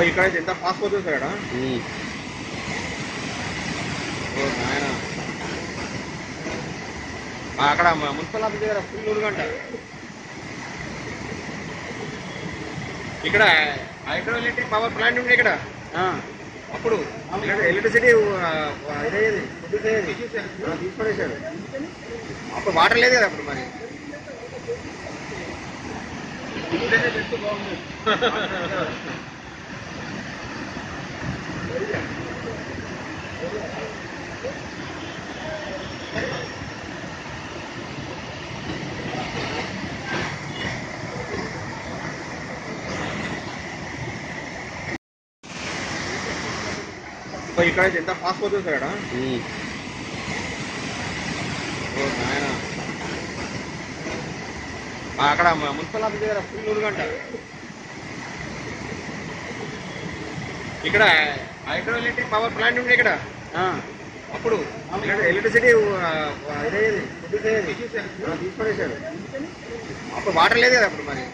ఇక్కడైతే ఎంత ఫాస్ట్ పోతుంది సార్ ఇక్కడ. ఓ నాయన అక్కడ మున్సిపల్ ఆఫీస్ దగ్గర ఫుల్ ఊరుగంట. ఇక్కడ హైడ్రో ఎలక్ట్రిక్ పవర్ ప్లాంట్ ఉంది ఇక్కడ. అప్పుడు ఎలక్ట్రిసిటీ ఇదయ్యేది తీసుకొనేసాడు. అప్పుడు వాటర్ లేదు కదా అప్పుడు మరి. ఇక్కడైతే ఎంత ఫాస్ట్ పోతుంది సార్ ఇక్కడ. ఓ నాయన అక్కడ మున్సిపల్ ఆఫీస్ దగ్గర ఫుల్ ఊరుగంట. ఇక్కడ హైడ్రో ఎలక్ట్రిక్ పవర్ ప్లాంట్ ఉంది ఇక్కడ. అప్పుడు ఎలక్ట్రిసిటీ ఇదయ్యేది తీసుకొనేసాడు. అప్పుడు వాటర్ లేదు కదా అప్పుడు మరి.